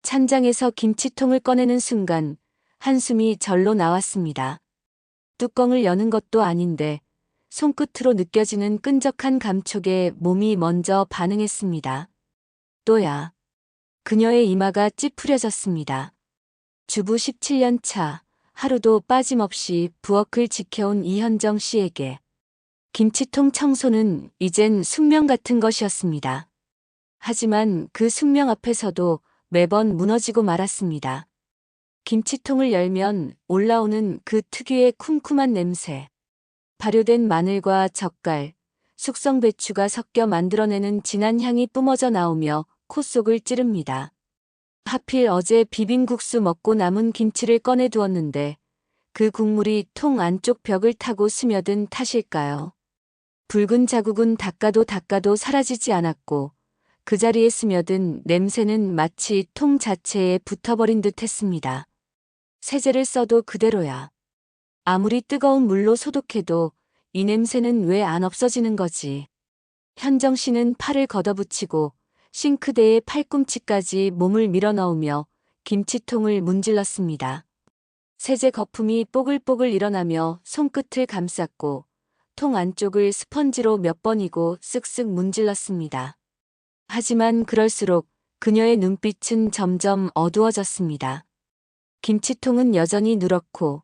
찬장에서 김치통을 꺼내는 순간 한숨이 절로 나왔습니다. 뚜껑을 여는 것도 아닌데 손끝으로 느껴지는 끈적한 감촉에 몸이 먼저 반응했습니다. 또야. 그녀의 이마가 찌푸려졌습니다. 주부 17년 차, 하루도 빠짐없이 부엌을 지켜온 이현정 씨에게 김치통 청소는 이젠 숙명 같은 것이었습니다. 하지만 그 숙명 앞에서도 매번 무너지고 말았습니다. 김치통을 열면 올라오는 그 특유의 쿰쿰한 냄새. 발효된 마늘과 젓갈, 숙성 배추가 섞여 만들어내는 진한 향이 뿜어져 나오며 콧속을 찌릅니다. 하필 어제 비빔국수 먹고 남은 김치를 꺼내 두었는데 그 국물이 통 안쪽 벽을 타고 스며든 탓일까요? 붉은 자국은 닦아도 사라지지 않았고 그 자리에 스며든 냄새는 마치 통 자체에 붙어버린 듯 했습니다. 세제를 써도 그대로야. 아무리 뜨거운 물로 소독해도 이 냄새는 왜 안 없어지는 거지? 현정 씨는 팔을 걷어붙이고 싱크대에 팔꿈치까지 몸을 밀어넣으며 김치통을 문질렀습니다. 세제 거품이 뽀글뽀글 일어나며 손끝을 감쌌고 통 안쪽을 스펀지로 몇 번이고 쓱쓱 문질렀습니다. 하지만 그럴수록 그녀의 눈빛은 점점 어두워졌습니다. 김치통은 여전히 누렇고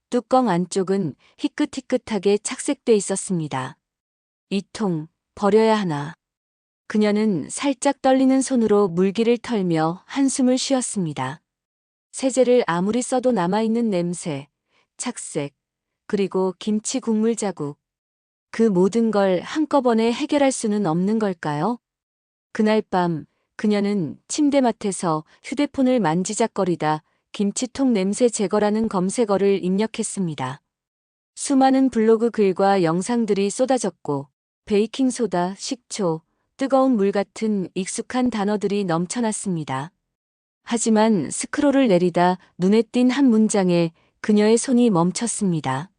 뚜껑 안쪽은 희끗희끗하게 착색돼 있었습니다. 이 통 버려야 하나. 그녀는 살짝 떨리는 손으로 물기를 털며 한숨을 쉬었습니다. 세제를 아무리 써도 남아있는 냄새, 착색, 그리고 김치 국물 자국. 그 모든 걸 한꺼번에 해결할 수는 없는 걸까요? 그날 밤 그녀는 침대맡에서 휴대폰을 만지작거리다 김치통 냄새 제거라는 검색어를 입력했습니다. 수많은 블로그 글과 영상들이 쏟아졌고 베이킹소다, 식초, 뜨거운 물 같은 익숙한 단어들이 넘쳐났습니다. 하지만 스크롤을 내리다 눈에 띈 한 문장에 그녀의 손이 멈췄습니다.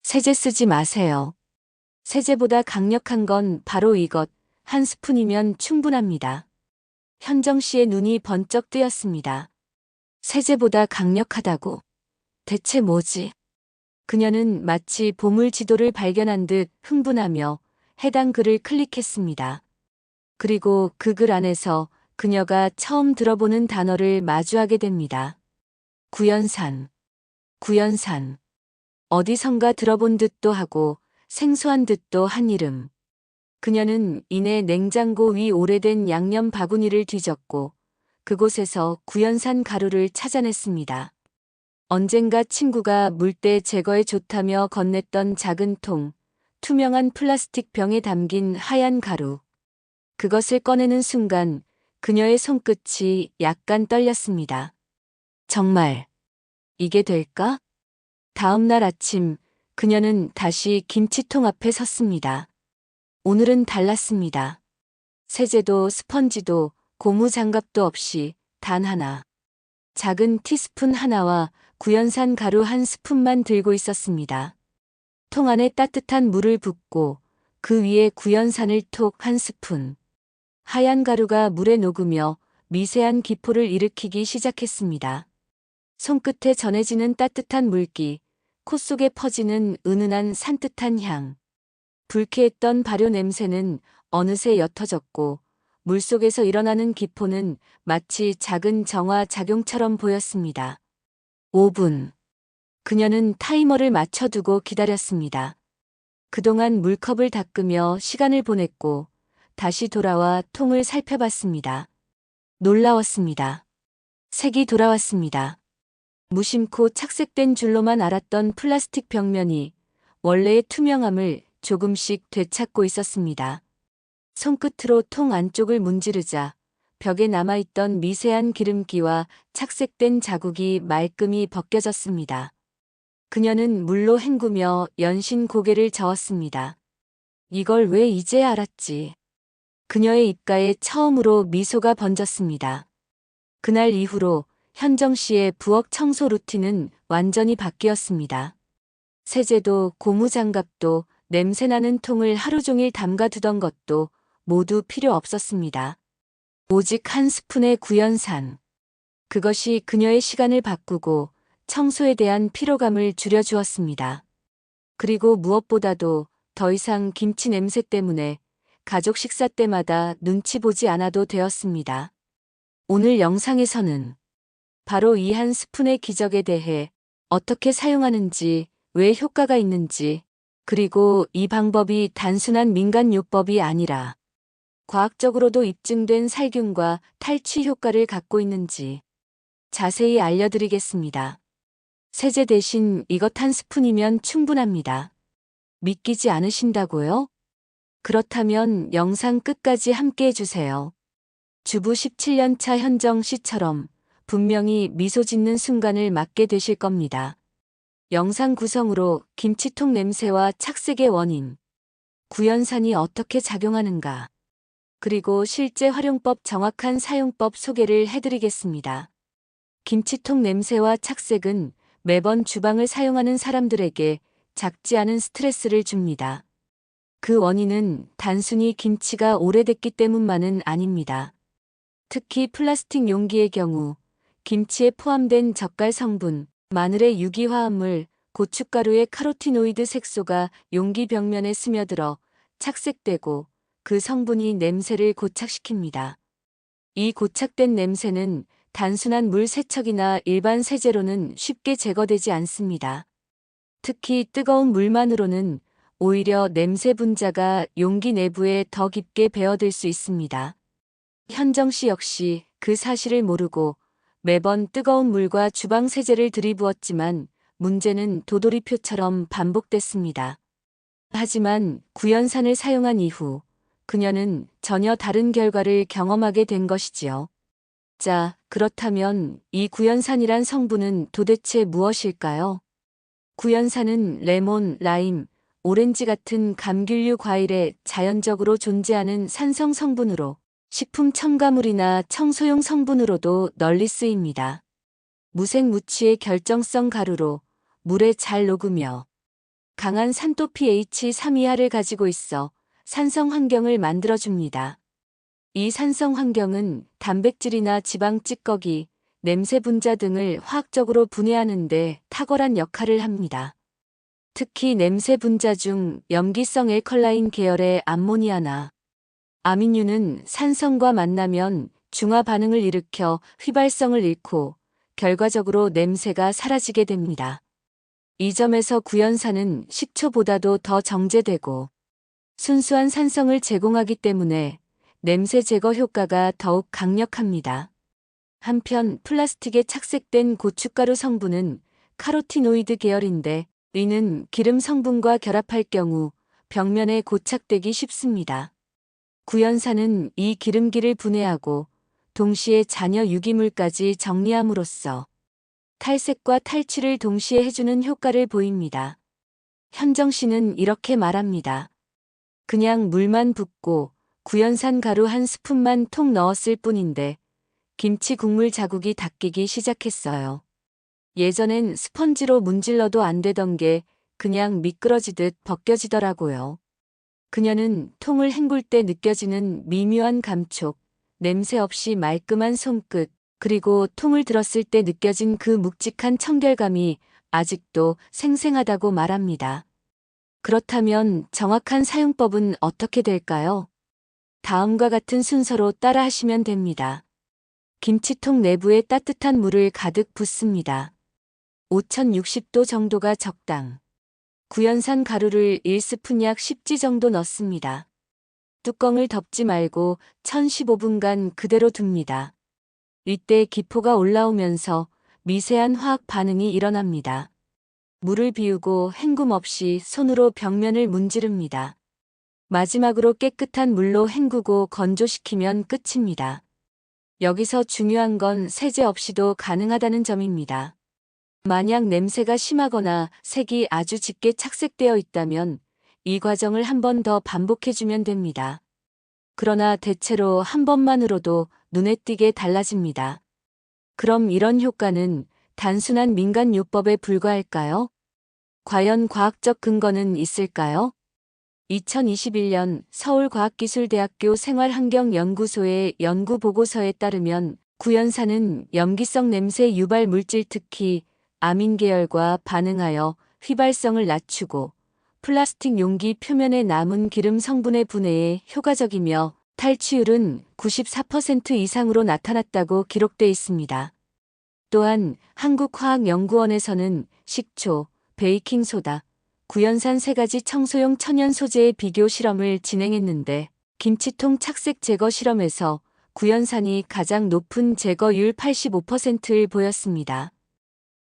세제 쓰지 마세요. 세제보다 강력한 건 바로 이것, 한 스푼이면 충분합니다. 현정 씨의 눈이 번쩍 뜨였습니다. 세제보다 강력하다고. 대체 뭐지? 그녀는 마치 보물 지도를 발견한 듯 흥분하며 해당 글을 클릭했습니다. 그리고 그 글 안에서 그녀가 처음 들어보는 단어를 마주하게 됩니다. 구연산. 구연산. 어디선가 들어본 듯도 하고 생소한 듯도 한 이름. 그녀는 이내 냉장고 위 오래된 양념 바구니를 뒤졌고 그곳에서 구연산 가루를 찾아냈습니다. 언젠가 친구가 물때 제거에 좋다며 건넸던 작은 통, 투명한 플라스틱 병에 담긴 하얀 가루. 그것을 꺼내는 순간 그녀의 손끝이 약간 떨렸습니다. 정말 이게 될까? 다음 날 아침 그녀는 다시 김치통 앞에 섰습니다. 오늘은 달랐습니다. 세제도 스펀지도 고무 장갑도 없이 단 하나. 작은 티스푼 하나와 구연산 가루 한 스푼만 들고 있었습니다. 통 안에 따뜻한 물을 붓고 그 위에 구연산을 톡 한 스푼. 하얀 가루가 물에 녹으며 미세한 기포를 일으키기 시작했습니다. 손끝에 전해지는 따뜻한 물기, 콧속에 퍼지는 은은한 산뜻한 향. 불쾌했던 발효 냄새는 어느새 옅어졌고 물속에서 일어나는 기포는 마치 작은 정화 작용처럼 보였습니다. 5분. 그녀는 타이머를 맞춰두고 기다렸습니다. 그동안 물컵을 닦으며 시간을 보냈고 다시 돌아와 통을 살펴봤습니다. 놀라웠습니다. 색이 돌아왔습니다. 무심코 착색된 줄로만 알았던 플라스틱 벽면이 원래의 투명함을 조금씩 되찾고 있었습니다. 손끝으로 통 안쪽을 문지르자 벽에 남아있던 미세한 기름기와 착색된 자국이 말끔히 벗겨졌습니다. 그녀는 물로 헹구며 연신 고개를 저었습니다. 이걸 왜 이제 알았지? 그녀의 입가에 처음으로 미소가 번졌습니다. 그날 이후로 현정 씨의 부엌 청소 루틴은 완전히 바뀌었습니다. 세제도 고무장갑도 냄새나는 통을 하루 종일 담가두던 것도 모두 필요 없었습니다. 오직 한 스푼의 구연산. 그것이 그녀의 시간을 바꾸고 청소에 대한 피로감을 줄여주었습니다. 그리고 무엇보다도 더 이상 김치 냄새 때문에 가족 식사 때마다 눈치 보지 않아도 되었습니다. 오늘 영상에서는 바로 이 한 스푼의 기적에 대해 어떻게 사용하는지, 왜 효과가 있는지, 그리고 이 방법이 단순한 민간요법이 아니라 과학적으로도 입증된 살균과 탈취 효과를 갖고 있는지 자세히 알려드리겠습니다. 세제 대신 이것 한 스푼이면 충분합니다. 믿기지 않으신다고요? 그렇다면 영상 끝까지 함께 해주세요. 주부 17년차 현정 씨처럼 분명히 미소 짓는 순간을 맞게 되실 겁니다. 영상 구성으로 김치통 냄새와 착색의 원인, 구연산이 어떻게 작용하는가, 그리고 실제 활용법 정확한 사용법 소개를 해드리겠습니다. 김치통 냄새와 착색은 매번 주방을 사용하는 사람들에게 작지 않은 스트레스를 줍니다. 그 원인은 단순히 김치가 오래됐기 때문만은 아닙니다. 특히 플라스틱 용기의 경우 김치에 포함된 젓갈 성분, 마늘의 유기화합물, 고춧가루의 카로티노이드 색소가 용기 벽면에 스며들어 착색되고 그 성분이 냄새를 고착시킵니다. 이 고착된 냄새는 단순한 물 세척이나 일반 세제로는 쉽게 제거되지 않습니다. 특히 뜨거운 물만으로는 오히려 냄새 분자가 용기 내부에 더 깊게 배어들 수 있습니다. 현정 씨 역시 그 사실을 모르고 매번 뜨거운 물과 주방 세제를 들이부었지만 문제는 도돌이표처럼 반복됐습니다. 하지만 구연산을 사용한 이후 그녀는 전혀 다른 결과를 경험하게 된 것이지요. 자, 그렇다면 이 구연산이란 성분은 도대체 무엇일까요? 구연산은 레몬, 라임, 오렌지 같은 감귤류 과일에 자연적으로 존재하는 산성 성분으로 식품 첨가물이나 청소용 성분으로도 널리 쓰입니다. 무색 무취의 결정성 가루로 물에 잘 녹으며 강한 산도 pH 3 이하를 가지고 있어 산성 환경을 만들어줍니다. 이 산성 환경은 단백질이나 지방 찌꺼기, 냄새 분자 등을 화학적으로 분해하는 데 탁월한 역할을 합니다. 특히 냄새 분자 중 염기성 엘컬라인 계열의 암모니아나 아민유는 산성과 만나면 중화 반응을 일으켜 휘발성을 잃고 결과적으로 냄새가 사라지게 됩니다. 이 점에서 구연산은 식초보다도 더 정제되고 순수한 산성을 제공하기 때문에 냄새 제거 효과가 더욱 강력합니다. 한편 플라스틱에 착색된 고춧가루 성분은 카로티노이드 계열인데 이는 기름 성분과 결합할 경우 벽면에 고착되기 쉽습니다. 구연산은 이 기름기를 분해하고 동시에 잔여 유기물까지 정리함으로써 탈색과 탈취를 동시에 해주는 효과를 보입니다. 현정 씨는 이렇게 말합니다. 그냥 물만 붓고 구연산 가루 한 스푼만 톡 넣었을 뿐인데 김치 국물 자국이 닦이기 시작했어요. 예전엔 스펀지로 문질러도 안 되던 게 그냥 미끄러지듯 벗겨지더라고요. 그녀는 통을 헹굴 때 느껴지는 미묘한 감촉, 냄새 없이 말끔한 손끝, 그리고 통을 들었을 때 느껴진 그 묵직한 청결감이 아직도 생생하다고 말합니다. 그렇다면 정확한 사용법은 어떻게 될까요? 다음과 같은 순서로 따라하시면 됩니다. 김치통 내부에 따뜻한 물을 가득 붓습니다. 5060도 정도가 적당. 구연산 가루를 1스푼 약 10지 정도 넣습니다. 뚜껑을 덮지 말고 1015분간 그대로 둡니다. 이때 기포가 올라오면서 미세한 화학 반응이 일어납니다. 물을 비우고 헹굼 없이 손으로 벽면을 문지릅니다. 마지막으로 깨끗한 물로 헹구고 건조시키면 끝입니다. 여기서 중요한 건 세제 없이도 가능하다는 점입니다. 만약 냄새가 심하거나 색이 아주 짙게 착색되어 있다면 이 과정을 한 번 더 반복해주면 됩니다. 그러나 대체로 한 번만으로도 눈에 띄게 달라집니다. 그럼 이런 효과는 단순한 민간요법에 불과할까요? 과연 과학적 근거는 있을까요? 2021년 서울과학기술대학교 생활환경연구소의 연구보고서에 따르면 구연산은 염기성 냄새 유발 물질 특히 아민 계열과 반응하여 휘발성을 낮추고 플라스틱 용기 표면에 남은 기름 성분의 분해에 효과적이며 탈취율은 94% 이상으로 나타났다고 기록돼 있습니다. 또한 한국화학연구원에서는 식초, 베이킹소다, 구연산 3가지 청소용 천연 소재의 비교 실험을 진행했는데 김치통 착색 제거 실험에서 구연산이 가장 높은 제거율 85%를 보였습니다.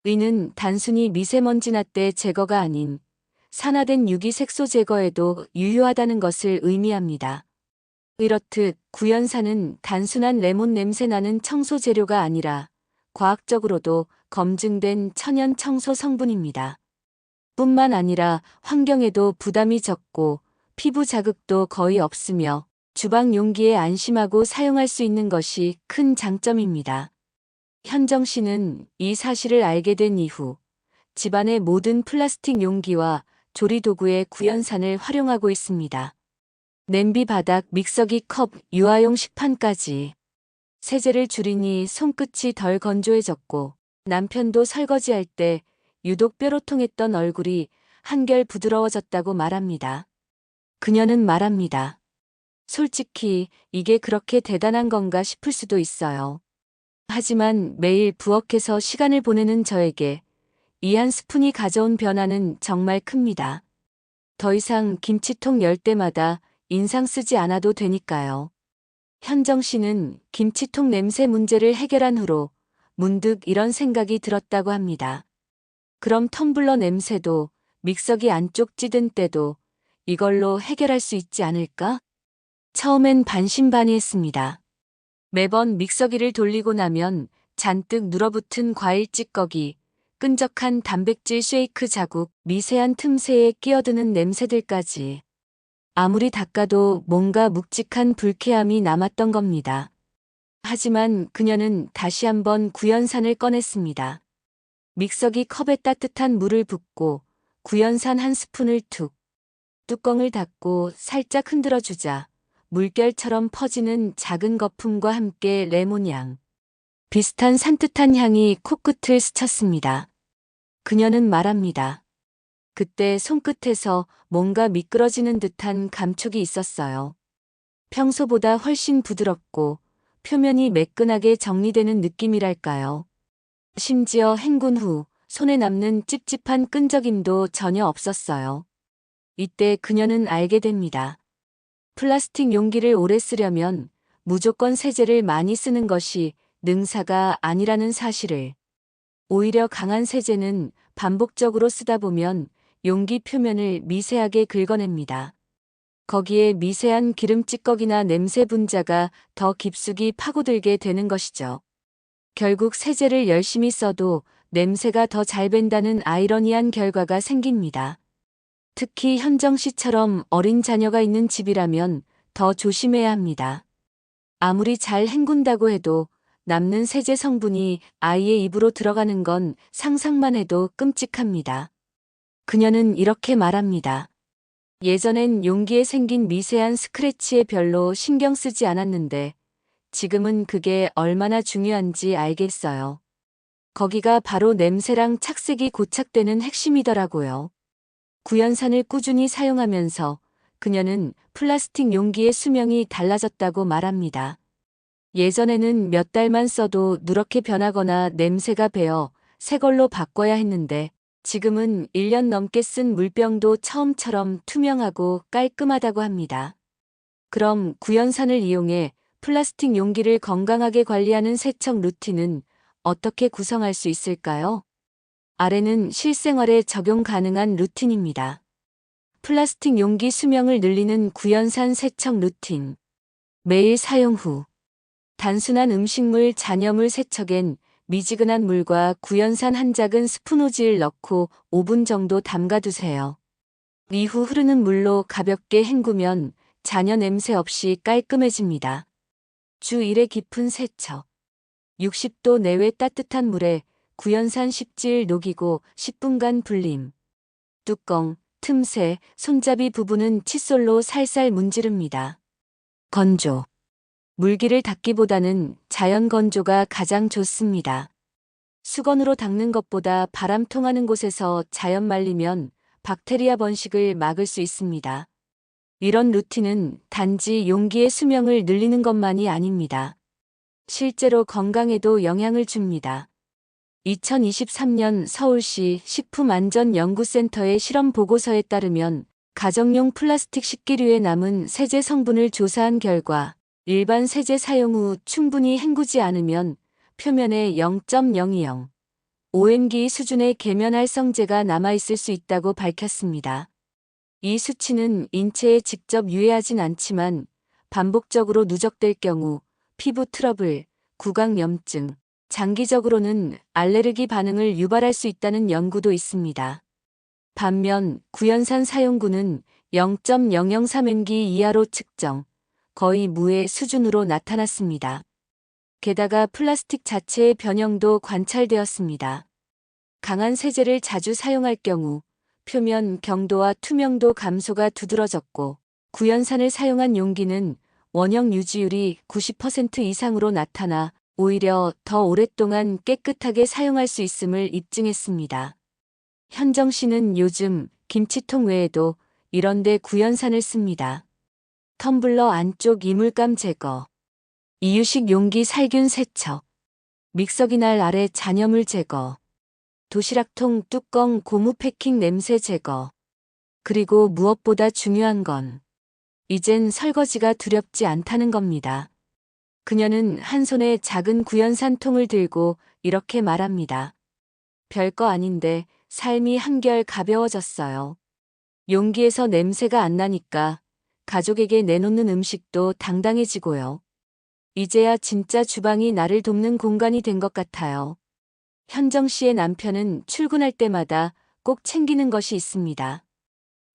이는 단순히 미세먼지나 때 제거가 아닌 산화된 유기 색소 제거에도 유효하다는 것을 의미합니다. 이렇듯 구연산은 단순한 레몬 냄새 나는 청소 재료가 아니라 과학적으로도 검증된 천연 청소 성분입니다. 뿐만 아니라 환경에도 부담이 적고 피부 자극도 거의 없으며 주방 용기에 안심하고 사용할 수 있는 것이 큰 장점입니다. 현정 씨는 이 사실을 알게 된 이후 집안의 모든 플라스틱 용기와 조리도구에 구연산을 활용하고 있습니다. 냄비 바닥, 믹서기 컵, 유아용 식판까지 세제를 줄이니 손끝이 덜 건조해졌고 남편도 설거지할 때 유독 뾰로통했던 얼굴이 한결 부드러워졌다고 말합니다. 그녀는 말합니다. 솔직히 이게 그렇게 대단한 건가 싶을 수도 있어요. 하지만 매일 부엌에서 시간을 보내는 저에게 이 한 스푼이 가져온 변화는 정말 큽니다. 더 이상 김치통 열 때마다 인상 쓰지 않아도 되니까요. 현정 씨는 김치통 냄새 문제를 해결한 후로 문득 이런 생각이 들었다고 합니다. 그럼 텀블러 냄새도 믹서기 안쪽 찌든 때도 이걸로 해결할 수 있지 않을까? 처음엔 반신반의했습니다. 매번 믹서기를 돌리고 나면 잔뜩 눌어붙은 과일 찌꺼기, 끈적한 단백질 쉐이크 자국, 미세한 틈새에 끼어드는 냄새들까지 아무리 닦아도 뭔가 묵직한 불쾌함이 남았던 겁니다. 하지만 그녀는 다시 한번 구연산을 꺼냈습니다. 믹서기 컵에 따뜻한 물을 붓고 구연산 한 스푼을 툭, 뚜껑을 닫고 살짝 흔들어주자 물결처럼 퍼지는 작은 거품과 함께 레몬향, 비슷한 산뜻한 향이 코끝을 스쳤습니다. 그녀는 말합니다. 그때 손끝에서 뭔가 미끄러지는 듯한 감촉이 있었어요. 평소보다 훨씬 부드럽고 표면이 매끈하게 정리되는 느낌이랄까요. 심지어 헹군 후 손에 남는 찝찝한 끈적임도 전혀 없었어요. 이때 그녀는 알게 됩니다. 플라스틱 용기를 오래 쓰려면 무조건 세제를 많이 쓰는 것이 능사가 아니라는 사실을. 오히려 강한 세제는 반복적으로 쓰다 보면 용기 표면을 미세하게 긁어냅니다. 거기에 미세한 기름 찌꺼기나 냄새 분자가 더 깊숙이 파고들게 되는 것이죠. 결국 세제를 열심히 써도 냄새가 더 잘 밴다는 아이러니한 결과가 생깁니다. 특히 현정 씨처럼 어린 자녀가 있는 집이라면 더 조심해야 합니다. 아무리 잘 헹군다고 해도 남는 세제 성분이 아이의 입으로 들어가는 건 상상만 해도 끔찍합니다. 그녀는 이렇게 말합니다. 예전엔 용기에 생긴 미세한 스크래치에 별로 신경 쓰지 않았는데 지금은 그게 얼마나 중요한지 알겠어요. 거기가 바로 냄새랑 착색이 고착되는 핵심이더라고요. 구연산을 꾸준히 사용하면서 그녀는 플라스틱 용기의 수명이 달라졌다고 말합니다. 예전에는 몇 달만 써도 누렇게 변하거나 냄새가 배어 새 걸로 바꿔야 했는데 지금은 1년 넘게 쓴 물병도 처음처럼 투명하고 깔끔하다고 합니다. 그럼 구연산을 이용해 플라스틱 용기를 건강하게 관리하는 세척 루틴은 어떻게 구성할 수 있을까요? 아래는 실생활에 적용 가능한 루틴입니다. 플라스틱 용기 수명을 늘리는 구연산 세척 루틴. 매일 사용 후 단순한 음식물 잔여물 세척엔 미지근한 물과 구연산 한 작은 스푼 오지를 넣고 5분 정도 담가두세요. 이후 흐르는 물로 가볍게 헹구면 잔여 냄새 없이 깔끔해집니다. 주 1회 깊은 세척. 60도 내외 따뜻한 물에 구연산 10질 녹이고 10분간 불림. 뚜껑, 틈새, 손잡이 부분은 칫솔로 살살 문지릅니다. 건조. 물기를 닦기보다는 자연 건조가 가장 좋습니다. 수건으로 닦는 것보다 바람 통하는 곳에서 자연 말리면 박테리아 번식을 막을 수 있습니다. 이런 루틴은 단지 용기의 수명을 늘리는 것만이 아닙니다. 실제로 건강에도 영향을 줍니다. 2023년 서울시 식품안전연구센터의 실험 보고서에 따르면 가정용 플라스틱 식기류에 남은 세제 성분을 조사한 결과 일반 세제 사용 후 충분히 헹구지 않으면 표면에 0.020 OMG 수준의 계면활성제가 남아있을 수 있다고 밝혔습니다. 이 수치는 인체에 직접 유해하진 않지만 반복적으로 누적될 경우 피부 트러블, 구강염증, 장기적으로는 알레르기 반응을 유발할 수 있다는 연구도 있습니다. 반면 구연산 사용구는 0.003mg 이하로 측정, 거의 무해 수준으로 나타났습니다. 게다가 플라스틱 자체의 변형도 관찰되었습니다. 강한 세제를 자주 사용할 경우 표면 경도와 투명도 감소가 두드러졌고 구연산을 사용한 용기는 원형 유지율이 90% 이상으로 나타나 오히려 더 오랫동안 깨끗하게 사용할 수 있음을 입증했습니다. 현정 씨는 요즘 김치통 외에도 이런데 구연산을 씁니다. 텀블러 안쪽 이물감 제거, 이유식 용기 살균 세척, 믹서기 날 아래 잔여물 제거, 도시락통 뚜껑 고무 패킹 냄새 제거. 그리고 무엇보다 중요한 건 이젠 설거지가 두렵지 않다는 겁니다. 그녀는 한 손에 작은 구연산 통을 들고 이렇게 말합니다. 별거 아닌데 삶이 한결 가벼워졌어요. 용기에서 냄새가 안 나니까 가족에게 내놓는 음식도 당당해지고요. 이제야 진짜 주방이 나를 돕는 공간이 된 것 같아요. 현정 씨의 남편은 출근할 때마다 꼭 챙기는 것이 있습니다.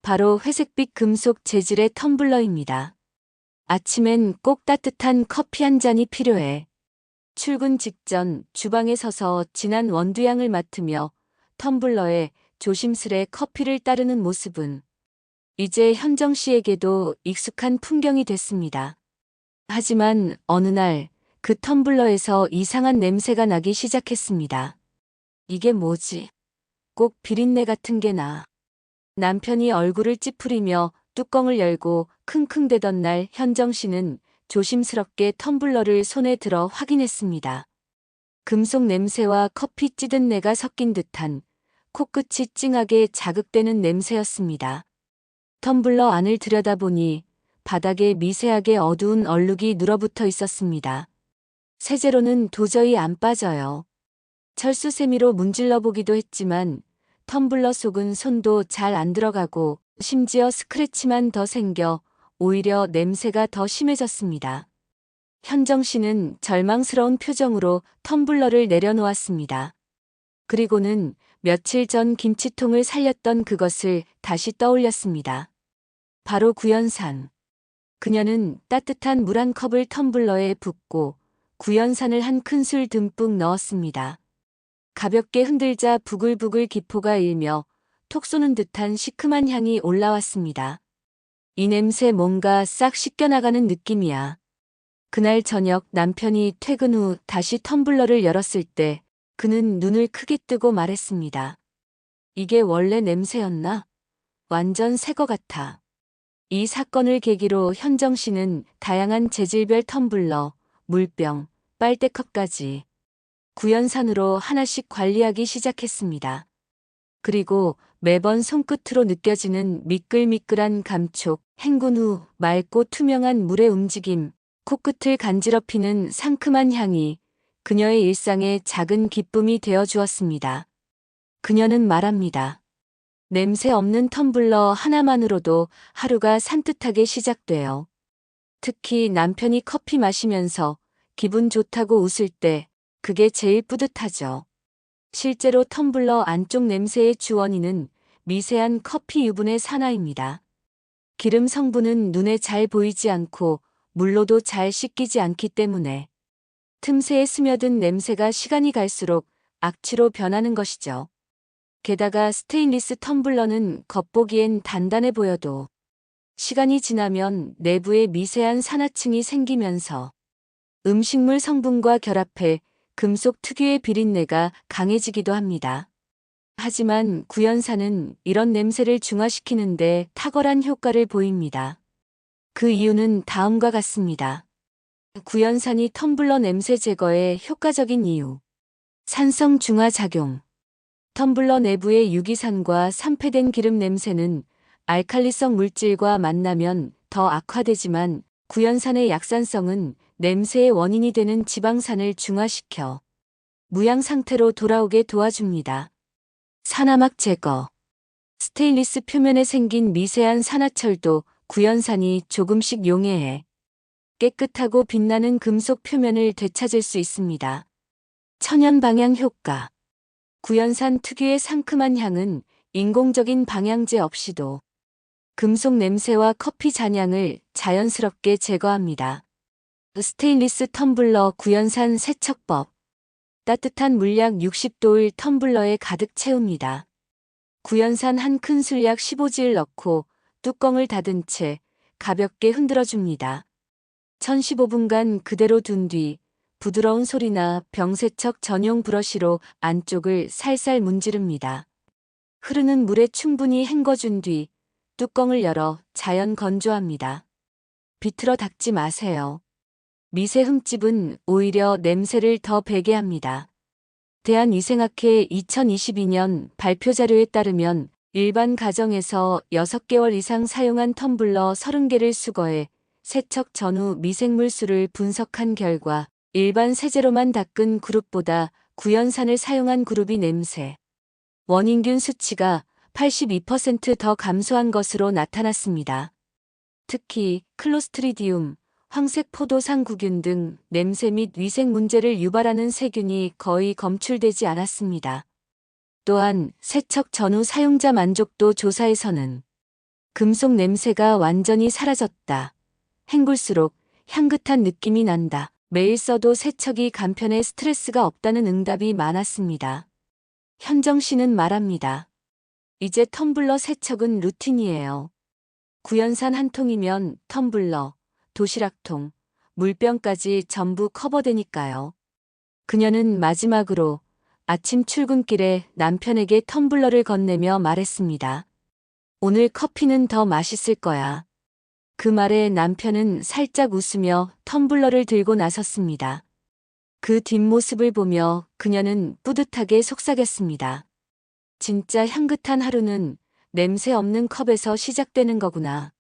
바로 회색빛 금속 재질의 텀블러입니다. 아침엔 꼭 따뜻한 커피 한 잔이 필요해. 출근 직전 주방에 서서 진한 원두향을 맡으며 텀블러에 조심스레 커피를 따르는 모습은 이제 현정 씨에게도 익숙한 풍경이 됐습니다. 하지만 어느 날 그 텀블러에서 이상한 냄새가 나기 시작했습니다. 이게 뭐지? 꼭 비린내 같은 게 나. 남편이 얼굴을 찌푸리며 뚜껑을 열고 킁킁대던 날 현정 씨는 조심스럽게 텀블러를 손에 들어 확인했습니다. 금속 냄새와 커피 찌든 내가 섞인 듯한 코끝이 찡하게 자극되는 냄새였습니다. 텀블러 안을 들여다보니 바닥에 미세하게 어두운 얼룩이 눌어붙어 있었습니다. 세제로는 도저히 안 빠져요. 철수세미로 문질러 보기도 했지만 텀블러 속은 손도 잘 안 들어가고 심지어 스크래치만 더 생겨 오히려 냄새가 더 심해졌습니다. 현정 씨는 절망스러운 표정으로 텀블러를 내려놓았습니다. 그리고는 며칠 전 김치통을 살렸던 그것을 다시 떠올렸습니다. 바로 구연산. 그녀는 따뜻한 물 한 컵을 텀블러에 붓고 구연산을 한 큰술 듬뿍 넣었습니다. 가볍게 흔들자 부글부글 기포가 일며 톡 쏘는 듯한 시큼한 향이 올라왔습니다. 이 냄새 뭔가 싹 씻겨나가는 느낌이야. 그날 저녁 남편이 퇴근 후 다시 텀블러를 열었을 때 그는 눈을 크게 뜨고 말했습니다. 이게 원래 냄새였나? 완전 새 거 같아. 이 사건을 계기로 현정 씨는 다양한 재질별 텀블러, 물병, 빨대컵까지 구연산으로 하나씩 관리하기 시작했습니다. 그리고 매번 손끝으로 느껴지는 미끌미끌한 감촉, 헹군 후 맑고 투명한 물의 움직임, 코끝을 간지럽히는 상큼한 향이 그녀의 일상에 작은 기쁨이 되어 주었습니다. 그녀는 말합니다. 냄새 없는 텀블러 하나만으로도 하루가 산뜻하게 시작돼요. 특히 남편이 커피 마시면서 기분 좋다고 웃을 때 그게 제일 뿌듯하죠. 실제로 텀블러 안쪽 냄새의 주원인은 미세한 커피 유분의 산화입니다. 기름 성분은 눈에 잘 보이지 않고 물로도 잘 씻기지 않기 때문에 틈새에 스며든 냄새가 시간이 갈수록 악취로 변하는 것이죠. 게다가 스테인리스 텀블러는 겉보기엔 단단해 보여도 시간이 지나면 내부에 미세한 산화층이 생기면서 음식물 성분과 결합해 금속 특유의 비린내가 강해지기도 합니다. 하지만 구연산은 이런 냄새를 중화시키는데 탁월한 효과를 보입니다. 그 이유는 다음과 같습니다. 구연산이 텀블러 냄새 제거에 효과적인 이유. 산성 중화 작용. 텀블러 내부의 유기산과 산패된 기름 냄새는 알칼리성 물질과 만나면 더 악화되지만 구연산의 약산성은 냄새의 원인이 되는 지방산을 중화시켜 무향 상태로 돌아오게 도와줍니다. 산화막 제거. 스테인리스 표면에 생긴 미세한 산화철도 구연산이 조금씩 용해해 깨끗하고 빛나는 금속 표면을 되찾을 수 있습니다. 천연 방향 효과. 구연산 특유의 상큼한 향은 인공적인 방향제 없이도 금속 냄새와 커피 잔향을 자연스럽게 제거합니다. 스테인리스 텀블러 구연산 세척법. 따뜻한 물 약 60도를 텀블러에 가득 채웁니다. 구연산 한 큰술 약 15질 넣고 뚜껑을 닫은 채 가볍게 흔들어줍니다. 1015분간 그대로 둔 뒤 부드러운 소리나 병세척 전용 브러쉬로 안쪽을 살살 문지릅니다. 흐르는 물에 충분히 헹궈준 뒤 뚜껑을 열어 자연 건조합니다. 비틀어 닦지 마세요. 미세 흠집은 오히려 냄새를 더 배게 합니다. 대한위생학회 2022년 발표 자료에 따르면 일반 가정에서 6개월 이상 사용한 텀블러 30개를 수거해 세척 전후 미생물 수를 분석한 결과 일반 세제로만 닦은 그룹보다 구연산을 사용한 그룹이 냄새, 원인균 수치가 82% 더 감소한 것으로 나타났습니다. 특히 클로스트리디움, 황색 포도상구균 등 냄새 및 위생 문제를 유발하는 세균이 거의 검출되지 않았습니다. 또한 세척 전후 사용자 만족도 조사에서는 금속 냄새가 완전히 사라졌다. 헹굴수록 향긋한 느낌이 난다. 매일 써도 세척이 간편해 스트레스가 없다는 응답이 많았습니다. 현정 씨는 말합니다. 이제 텀블러 세척은 루틴이에요. 구연산 한 통이면 텀블러, 도시락통, 물병까지 전부 커버되니까요. 그녀는 마지막으로 아침 출근길에 남편에게 텀블러를 건네며 말했습니다. 오늘 커피는 더 맛있을 거야. 그 말에 남편은 살짝 웃으며 텀블러를 들고 나섰습니다. 그 뒷모습을 보며 그녀는 뿌듯하게 속삭였습니다. 진짜 향긋한 하루는 냄새 없는 컵에서 시작되는 거구나.